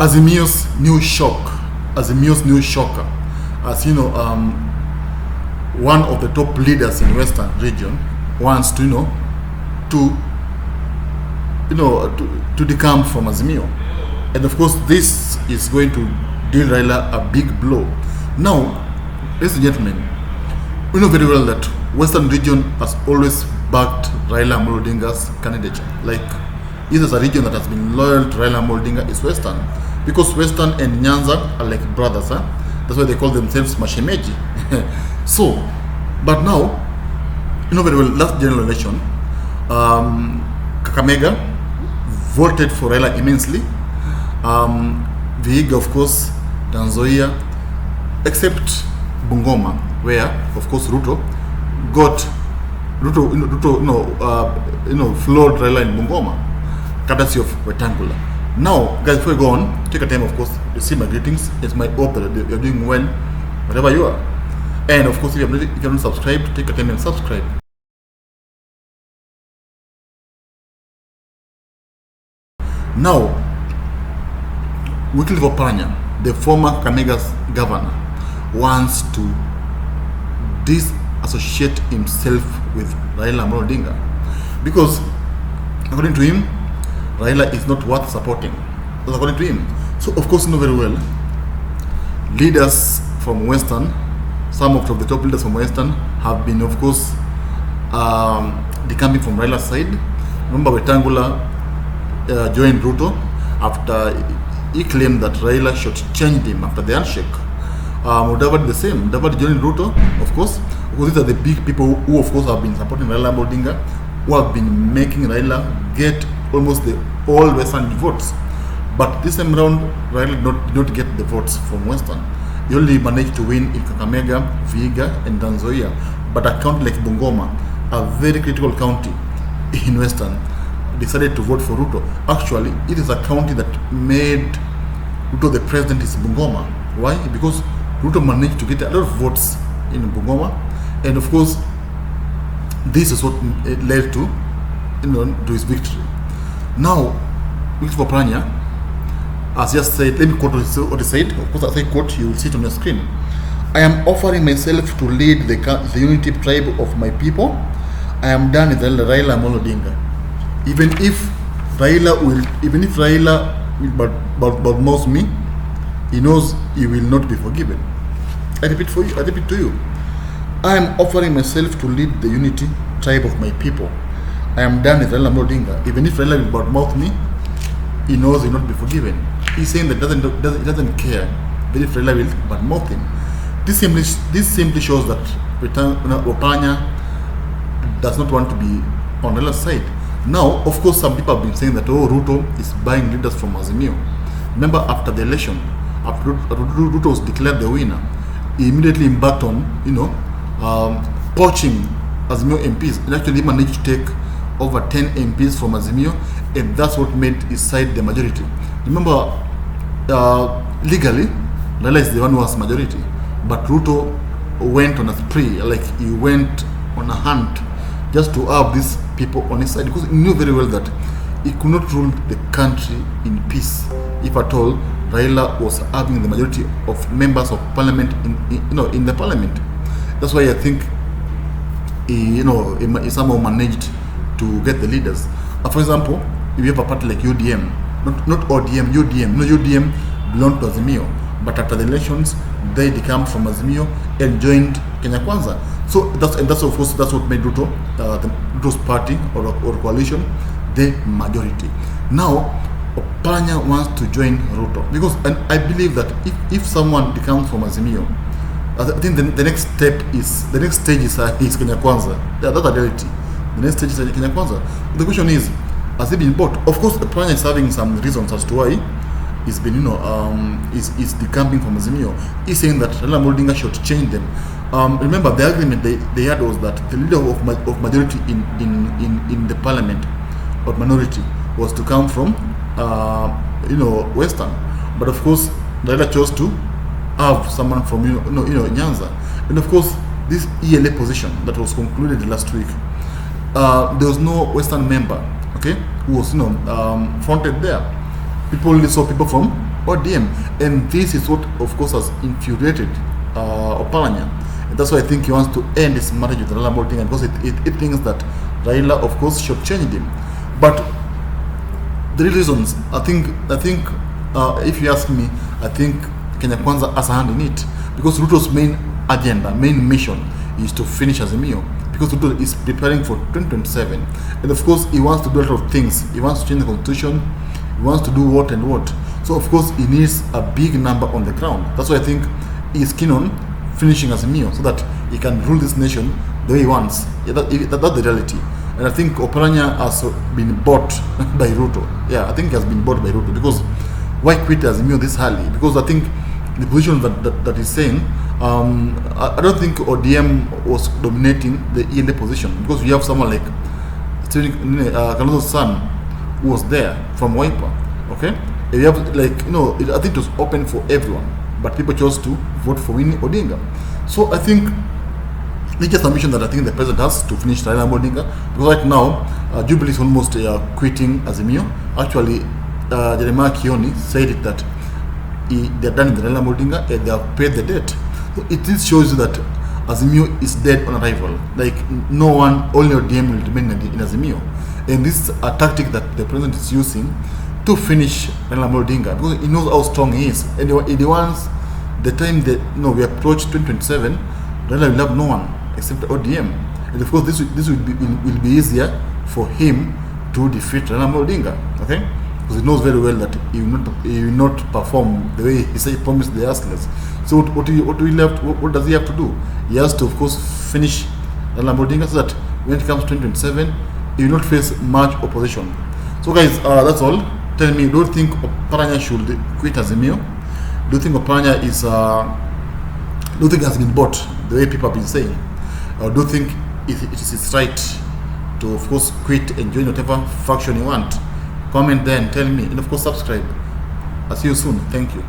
Azimio's new shocker, as you know, one of the top leaders in Western region wants to, to decamp from Azimio, and of course this is going to deal Raila a big blow. Now, ladies and gentlemen, we know very well that Western region has always backed Raila Odinga's candidature. Like, this is a region that has been loyal to Raila Odinga is Western, because Western and Nyanza are like brothers. That's why they call themselves Mashemeji. So, but now, you know very well, last general election, Kakamega voted for Raila immensely. Vihiga, of course, Tanzania, except Bungoma, where, of course, Ruto floored Raila in Bungoma, courtesy of Wetangula. Now, guys, before we go on, take a time, of course, to see my greetings. It's my hope that you're doing well, whatever you are. And of course, if you're not subscribed, take a time and subscribe. Now, Wycliffe Oparanya, the former Kamega's governor, wants to disassociate himself with Raila Odinga, because according to him, Raila is not worth supporting. That's according to him. So of course, you know very well, leaders from Western, some of the top leaders from Western have been, of course, decamping from Raila's side. Remember, Wetangula joined Ruto after he claimed that Raila should change him after the handshake. Mudavadi the same. Mudavadi joined Ruto, of course, because these are the big people who, of course, have been supporting Raila Odinga, who have been making Raila get almost all Western votes. But this time around, Raila did not get the votes from Western. He only managed to win in Kakamega, Vihiga, and Tanzania. But a county like Bungoma, a very critical county in Western, decided to vote for Ruto. Actually, it is a county that made Ruto the president is Bungoma. Why? Because Ruto managed to get a lot of votes in Bungoma, and of course, this is what led to, to his victory. Now, Wycliffe Oparanya, as just said, let me quote what he said. Of course, as I quote, you will see it on your screen. I am offering myself to lead the unity tribe of my people. I am done with Raila Odinga. Even if Raila will badmouth me, he knows he will not be forgiven. I repeat to you. I am offering myself to lead the unity tribe of my people. I am done with Raila Odinga. Even if Raila will badmouth me, he knows he will not be forgiven. He's saying that he doesn't care if Raila will badmouth him. This simply shows that Oparanya does not want to be on Raila's side. Now, of course, some people have been saying that, Ruto is buying leaders from Azimio. Remember, after the election, after Ruto was declared the winner, he immediately embarked on, poaching Azimio MPs. And actually, he managed to take over 10 MPs from Azimio, and that's what made his side the majority. Remember, legally, Raila is the one who has majority, but Ruto went on a spree, like he went on a hunt just to have these people on his side, because he knew very well that he could not rule the country in peace if at all Raila was having the majority of members of parliament in the parliament. That's why I think he somehow managed to get the leaders. For example, if you have a party like UDM, not ODM, UDM. UDM belonged to Azimio, but after the elections, they decamped from Azimio and joined Kenya Kwanza. So that's of course that's what made Ruto's party or coalition the majority. Now, Oparanya wants to join Ruto because, and I believe that if someone decamped from Azimio, I think the next stage is Kenya Kwanza. Yeah, that's a reality. The next stage is Kenya Kwanza. The question is, has he been bought? Of course, Oparanya is having some reasons as to why he's been, is decamping from Azimio. He's saying that Raila Odinga should change them. Remember, the agreement they had was that the leader of majority in the parliament or minority was to come from Western. But of course, Raila chose to have someone from Nyanza. And of course, this ELA position that was concluded last week, there was no Western member, okay, who was fronted there. People only saw people from ODM, and this is what, of course, has infuriated Oparanya. And that's why I think he wants to end his marriage with Raila Odinga, because it thinks that Raila, of course, shortchanged him. But the real reasons, I think, if you ask me, I think Kenya Kwanza has a hand in it, because Ruto's main agenda, main mission is to finish Azimio, because Ruto is preparing for 2027, and of course he wants to do a lot of things. He wants to change the constitution, he wants to do what and what. So of course he needs a big number on the ground. That's why I think he's keen on finishing Azimio, so that he can rule this nation the way he wants. Yeah, that's the reality. And I think Oparanya has been bought by Ruto. Yeah, I think he has been bought by Ruto, because why quit Azimio this early? Because I think the position that he's saying, I don't think ODM was dominating the ELA position, because we have someone like Kalonzo's son who was there from Wiper. Okay, and we have, like, I think it was open for everyone, but people chose to vote for Winnie Odinga. So I think it's just a mission that I think the president has to finish Raila Odinga, because right now Jubilee is almost quitting Azimio. Actually, Jeremiah Kioni said it that they're done with Raila Odinga and they have paid the debt. So it shows you that Azimio is dead on arrival. Like, no one, only ODM will remain in Azimio. And this is a tactic that the president is using to finish Raila Odinga, because he knows how strong he is. And he wants, the time that we approach 2027, Raila will have no one except ODM. And of course, this will be easier for him to defeat Raila Odinga. Okay? Because he knows very well that he will not perform the way he said, promised the hustlers. So what does he have to do? He has to, of course, finish Raila Odinga, so that when it comes to 2027, he will not face much opposition. So guys, that's all. Tell me, do you think Oparanya should quit Azimio? Do you think Oparanya is do you think has been bought the way people have been saying? Or do you think it is his right to, of course, quit and join whatever faction you want? Comment there and tell me, and of course subscribe. I'll see you soon. Thank you.